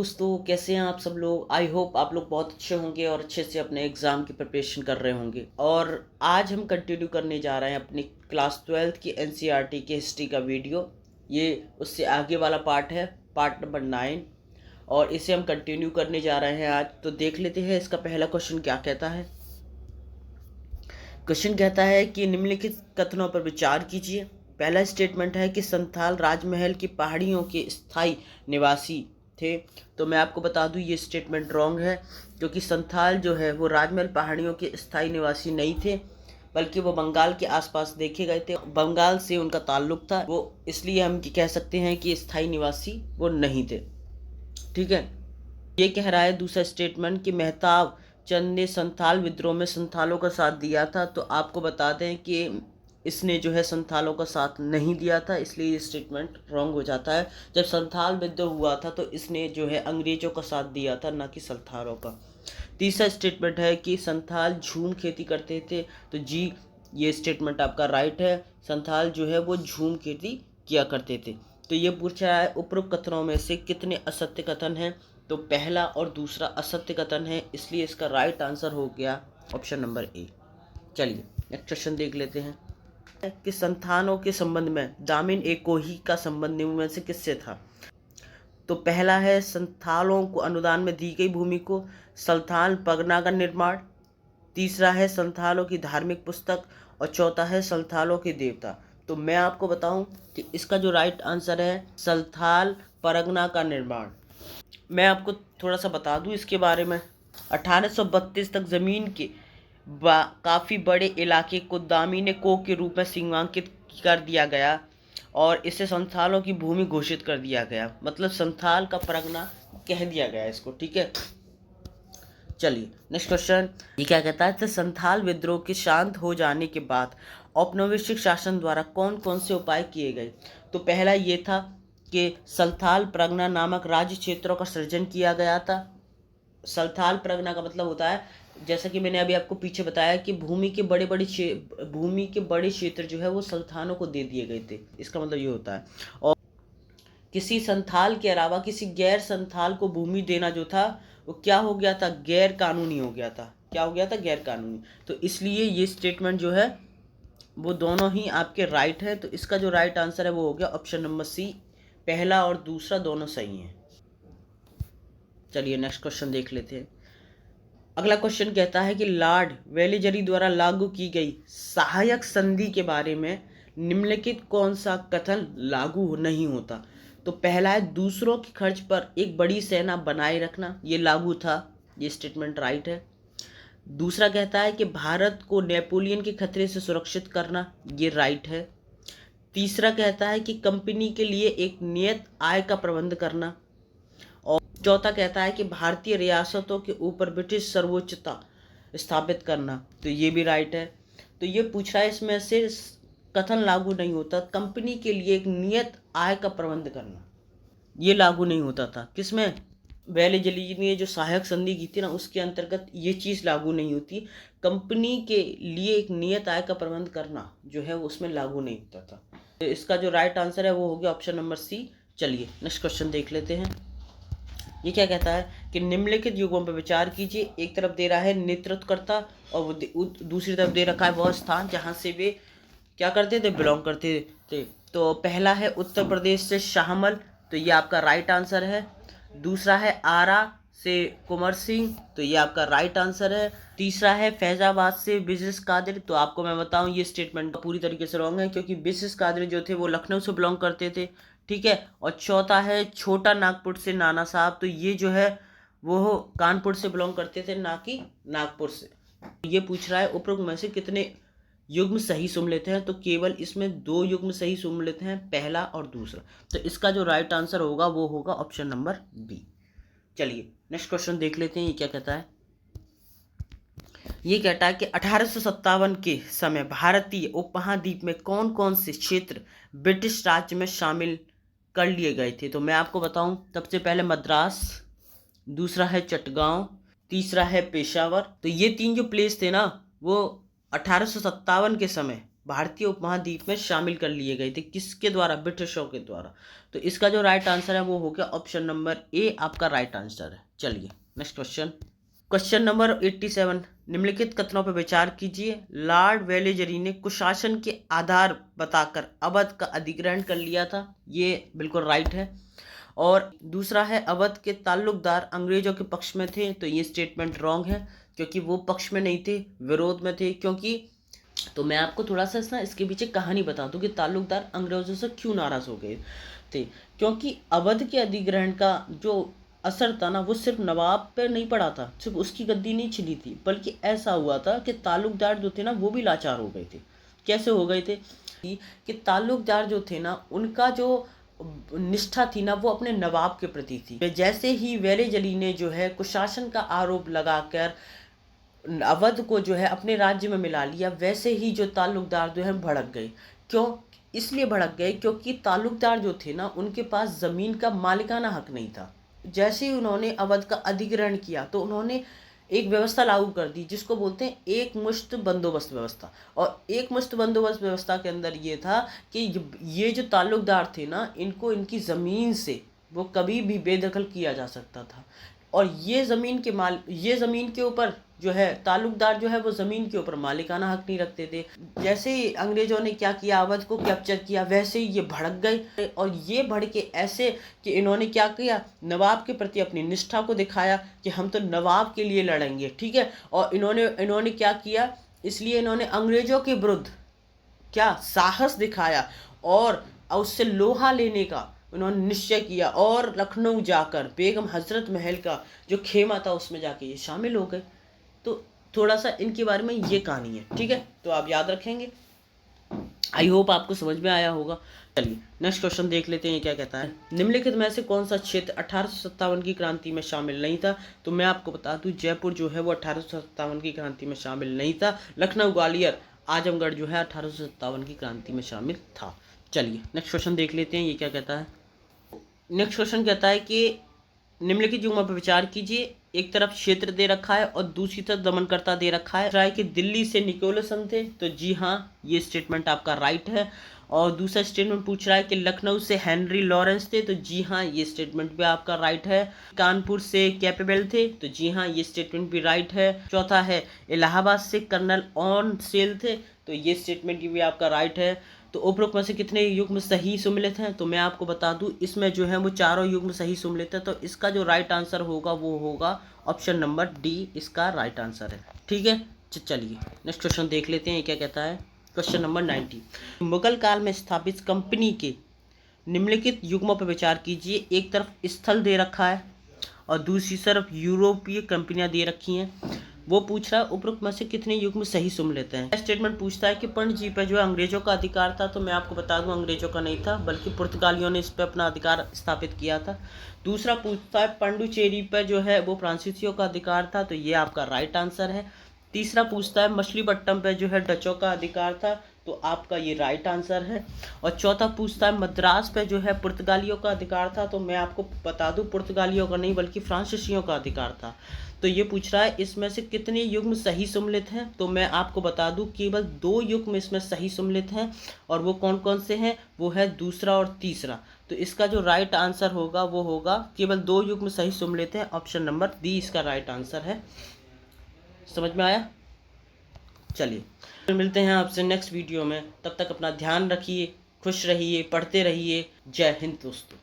दोस्तों, कैसे हैं आप सब लोग। आई होप आप लोग बहुत अच्छे होंगे और अच्छे से अपने एग्ज़ाम की प्रिपरेशन कर रहे होंगे। और आज हम कंटिन्यू करने जा रहे हैं अपनी क्लास 12th की एनसीईआरटी की हिस्ट्री का वीडियो। ये उससे आगे वाला पार्ट है, पार्ट नंबर 9, और इसे हम कंटिन्यू करने जा रहे हैं आज। तो देख लेते हैं इसका पहला क्वेश्चन क्या कहता है। क्वेश्चन कहता है कि निम्नलिखित कथनों पर विचार कीजिए। पहला स्टेटमेंट है कि संथाल राजमहल की पहाड़ियों के स्थायी निवासी थे। तो मैं आपको बता दूं ये स्टेटमेंट रॉन्ग है, क्योंकि संथाल जो है वो राजमहल पहाड़ियों के स्थायी निवासी नहीं थे, बल्कि वो बंगाल के आसपास देखे गए थे। बंगाल से उनका ताल्लुक था, वो इसलिए हम कह सकते हैं कि स्थायी निवासी वो नहीं थे। ठीक है। ये कह रहा है दूसरा स्टेटमेंट कि मेहताब चंद ने संथाल विद्रोह में संथालों का साथ दिया था। तो आपको बता दें कि इसने जो है संथालों का साथ नहीं दिया था, इसलिए ये स्टेटमेंट रॉन्ग हो जाता है। जब संथाल विद्रोह हुआ था तो इसने जो है अंग्रेजों का साथ दिया था, ना कि संथालों का। तीसरा स्टेटमेंट है कि संथाल झूम खेती करते थे। तो जी, ये स्टेटमेंट आपका राइट है। संथाल जो है वो झूम खेती किया करते थे। तो ये पूछ रहा है उपरोक्त कथनों में से कितने असत्य कथन हैं। तो पहला और दूसरा असत्य कथन है, इसलिए इसका राइट आंसर हो गया ऑप्शन नंबर ए। चलिए नेक्स्ट क्वेश्चन देख लेते हैं कि संथानों के संबंध में दामिन एकोही का संबंध निम्न में से किससे था। तो पहला है संथालों को अनुदान में दी गई भूमि को संथाल परगना का निर्माण, तीसरा है संथालों की धार्मिक पुस्तक, और चौथा है संथालों के देवता। तो मैं आपको बताऊं कि इसका जो राइट आंसर है संथाल परगना का निर्माण। मैं आपको थोड़ा सा बता दूं इसके बारे में। 1832 तक ज़मीन के काफ़ी बड़े इलाके को दामिन को के रूप में सीमांकित कर दिया गया और इसे संथालों की भूमि घोषित कर दिया गया, मतलब संथाल का परगना कह दिया गया इसको। ठीक है, चलिए नेक्स्ट क्वेश्चन। ये क्या कहता है, तो संथाल विद्रोह के शांत हो जाने के बाद औपनिवेशिक शासन द्वारा कौन कौन से उपाय किए गए। तो पहला ये था कि संथाल परगना नामक राज्य क्षेत्रों का सृजन किया गया था। संथाल परगना का मतलब होता है, जैसा कि मैंने अभी आपको पीछे बताया, कि भूमि के बड़े क्षेत्र जो है वो संथालों को दे दिए गए थे। इसका मतलब ये होता है। और किसी संथाल के अलावा किसी गैर संथाल को भूमि देना जो था वो क्या हो गया था, गैर कानूनी हो गया था। क्या हो गया था, गैर कानूनी। तो इसलिए ये स्टेटमेंट जो है वो दोनों ही आपके राइट है। तो इसका जो राइट आंसर है वो हो गया ऑप्शन नंबर सी। पहला और दूसरा दोनों सही हैं। चलिए नेक्स्ट क्वेश्चन देख लेते हैं। अगला क्वेश्चन कहता है कि लॉर्ड वेलीजरी द्वारा लागू की गई सहायक संधि के बारे में निम्नलिखित कौन सा कथन लागू नहीं होता। तो पहला है दूसरों के खर्च पर एक बड़ी सेना बनाए रखना, ये लागू था, ये स्टेटमेंट राइट है। दूसरा कहता है कि भारत को नेपोलियन के खतरे से सुरक्षित करना, ये राइट है। तीसरा कहता है कि कंपनी के लिए एक नियत आय का प्रबंध करना, और चौथा कहता है कि भारतीय रियासतों के ऊपर ब्रिटिश सर्वोच्चता स्थापित करना। तो ये भी राइट है। तो ये पूछ रहा है इसमें से कथन लागू नहीं होता, कंपनी के लिए एक नियत आय का प्रबंध करना, ये लागू नहीं होता था। किसमें, वेलीजरी ने जो सहायक संधि की थी ना, उसके अंतर्गत ये चीज़ लागू नहीं होती। कंपनी के लिए एक नियत आय का प्रबंध करना जो है वो उसमें लागू नहीं होता था। तो इसका जो राइट आंसर है वो हो गया ऑप्शन नंबर सी। चलिए नेक्स्ट क्वेश्चन देख लेते हैं। ये क्या कहता है कि निम्नलिखित युगों पर विचार कीजिए। एक तरफ दे रहा है नेतृत्वकर्ता और वो दूसरी तरफ दे रखा है वह स्थान जहाँ से वे क्या करते थे, बिलोंग करते थे। तो पहला है उत्तर प्रदेश से शाहमल, तो ये आपका राइट आंसर है। दूसरा है आरा से कुंवर सिंह, तो ये आपका राइट आंसर है। तीसरा है फैजाबाद से बिजलिस कादिर। तो आपको मैं बताऊं ये स्टेटमेंट पूरी तरीके से रॉन्ग है, क्योंकि बिजलिस कादिर जो थे वो लखनऊ से बिलोंग करते थे। ठीक है। और चौथा है छोटा नागपुर से नाना साहब, तो ये जो है वो कानपुर से बिलोंग करते थे, ना कि नागपुर से। ये पूछ रहा है उपरोक्त में से कितने युग्म सही सुमेलित हैं। तो केवल इसमें 2 युग्म सही सुमेलित हैं, पहला और दूसरा। तो इसका जो राइट आंसर होगा वो होगा ऑप्शन नंबर बी। चलिए नेक्स्ट क्वेश्चन देख लेते हैं। ये क्या कहता है, ये कहता है कि 1857 के समय भारतीय उपमहाद्वीप में कौन कौन से क्षेत्र ब्रिटिश राज्य में शामिल कर लिए गए थे। तो मैं आपको बताऊं, सबसे पहले मद्रास, दूसरा है चटगांव, तीसरा है पेशावर। तो ये 3 जो प्लेस थे ना वो 1857 के समय भारतीय उपमहाद्वीप में शामिल कर लिए गए थे। किसके द्वारा? ब्रिटिशों के द्वारा। तो इसका जो राइट आंसर है वो हो गया ऑप्शन नंबर ए आपका राइट आंसर है। चलिए नेक्स्ट क्वेश्चन। क्वेश्चन नंबर 87, निम्नलिखित कथनों पर विचार कीजिए। लॉर्ड वेलेजरी ने कुशासन के आधार बताकर अवध का अधिग्रहण कर लिया था। ये बिल्कुल राइट है। और दूसरा है, अवध के ताल्लुकदार अंग्रेजों के पक्ष में थे। तो ये स्टेटमेंट रॉन्ग है, क्योंकि वो पक्ष में नहीं थे, विरोध में थे। क्योंकि तो मैं आपको थोड़ा सा ना इसके पीछे कहानी बता दूं कि ताल्लुकदार अंग्रेजों से क्यों नाराज हो गए थे। क्योंकि अवध के अधिग्रहण का जो असर था ना, वो सिर्फ नवाब पे नहीं पड़ा था, सिर्फ उसकी गद्दी नहीं छिनी थी, बल्कि ऐसा हुआ था कि ताल्लुकदार जो थे ना वो भी लाचार हो गए थे। कैसे हो गए थे? कि ताल्लुकदार जो थे ना, उनका जो निष्ठा थी ना वो अपने नवाब के प्रति थी। जैसे ही वेलेजली ने जो है कुशासन का आरोप लगाकर अवध को जो है अपने राज्य में मिला लिया, वैसे ही जो ताल्लुकदार जो है भड़क गए। क्यों? इसलिए भड़क गए क्योंकि ताल्लुकदार जो थे ना, उनके पास ज़मीन का मालिकाना हक नहीं था। जैसे ही उन्होंने अवध का अधिग्रहण किया तो उन्होंने एक व्यवस्था लागू कर दी, जिसको बोलते हैं एक मुश्त बंदोबस्त व्यवस्था। और एक मुश्त बंदोबस्त व्यवस्था के अंदर ये था कि ये जो ताल्लुकदार थे ना, इनको इनकी ज़मीन से वो कभी भी बेदखल किया जा सकता था। और ये ज़मीन के ऊपर जो है ताल्लुकदार जो है वो ज़मीन के ऊपर मालिकाना हक नहीं रखते थे। जैसे ही अंग्रेजों ने क्या किया, अवध को कैप्चर किया, वैसे ही ये भड़क गए। और ये भड़के ऐसे कि इन्होंने क्या किया, नवाब के प्रति अपनी निष्ठा को दिखाया कि हम तो नवाब के लिए लड़ेंगे, ठीक है। और इन्होंने क्या किया, इसलिए इन्होंने अंग्रेजों के विरुद्ध क्या साहस दिखाया और उससे लोहा लेने का उन्होंने निश्चय किया। और लखनऊ जाकर बेगम हजरत महल का जो खेमा था उसमें जाके ये शामिल हो गए। तो थोड़ा सा इनके बारे में ये कहानी है, ठीक है। तो आप याद रखेंगे। आई होप आपको समझ में आया होगा। चलिए नेक्स्ट क्वेश्चन देख लेते हैं, ये क्या कहता है। निम्नलिखित में से कौन सा क्षेत्र 1857 की क्रांति में शामिल नहीं था? तो मैं आपको बता दूं, जयपुर जो है वो 1857 की क्रांति में शामिल नहीं था। लखनऊ, ग्वालियर, आजमगढ़ जो है 1857 की क्रांति में शामिल था। चलिए नेक्स्ट क्वेश्चन देख लेते हैं, ये क्या कहता है। नेक्स्ट क्वेश्चन कहता है कि निम्नलिखित युग्मों पर विचार कीजिए। एक तरफ क्षेत्र दे रखा है और दूसरी तरफ दमनकर्ता दे रखा है कि दिल्ली से निकोलसन थे। तो जी हाँ, ये स्टेटमेंट आपका राइट है। और दूसरा स्टेटमेंट पूछ रहा है कि लखनऊ से हेनरी लॉरेंस थे। तो जी हाँ, ये स्टेटमेंट भी आपका राइट है। कानपुर से कैपेबल थे। तो जी हाँ, ये स्टेटमेंट भी राइट है। चौथा है इलाहाबाद से कर्नल ऑन सेल थे। तो ये स्टेटमेंट भी आपका राइट है। तो उपरोक्त में से कितने युग्म सही सुमेलित हैं? तो मैं आपको बता दूं, इसमें जो है वो चारों युग्म सही सुमेलित है। तो इसका जो राइट आंसर होगा वो होगा ऑप्शन नंबर डी, इसका राइट आंसर है, ठीक है। चलिए नेक्स्ट क्वेश्चन देख लेते हैं, ये क्या कहता है। क्वेश्चन नंबर 90, मुगल काल में स्थापित कंपनी के निम्नलिखित युग्मों पर विचार कीजिए। एक तरफ स्थल दे रखा है और दूसरी तरफ यूरोपीय कंपनियां दे रखी हैं। वो पूछ रहा है उपरोक्त में से कितने युग्म सही सुमेलित हैं। स्टेटमेंट पूछता है कि पंडित जी पर जो अंग्रेजों का अधिकार था। तो मैं आपको बता दूं, अंग्रेजों का नहीं था, बल्कि पुर्तगालियों ने इस पर अपना अधिकार स्थापित किया था। दूसरा पूछता है पंडुचेरी पर जो है वो फ्रांसीसियों का अधिकार था। तो ये आपका राइट आंसर है। तीसरा पूछता है मछलीपट्टनम पे जो है डचों का अधिकार था। तो आपका ये राइट आंसर है। और चौथा पूछता है मद्रास पे जो है पुर्तगालियों का अधिकार था। तो मैं आपको बता दूं, पुर्तगालियों का नहीं बल्कि फ्रांसीसियों का अधिकार था। तो ये पूछ रहा है इसमें से कितने युग्म सही सुमेलित हैं। तो मैं आपको बता दूं, केवल 2 युग्म इसमें सही सुमेलित हैं। और वो कौन कौन से हैं? वो है दूसरा और तीसरा। तो इसका जो राइट आंसर होगा वो होगा, केवल 2 युग्म सही सुमेलित हैं, ऑप्शन नंबर डी इसका राइट आंसर है। समझ में आया? चलिए फिर मिलते हैं आपसे नेक्स्ट वीडियो में। तब तक अपना ध्यान रखिए, खुश रहिए, पढ़ते रहिए। जय हिंद दोस्तों।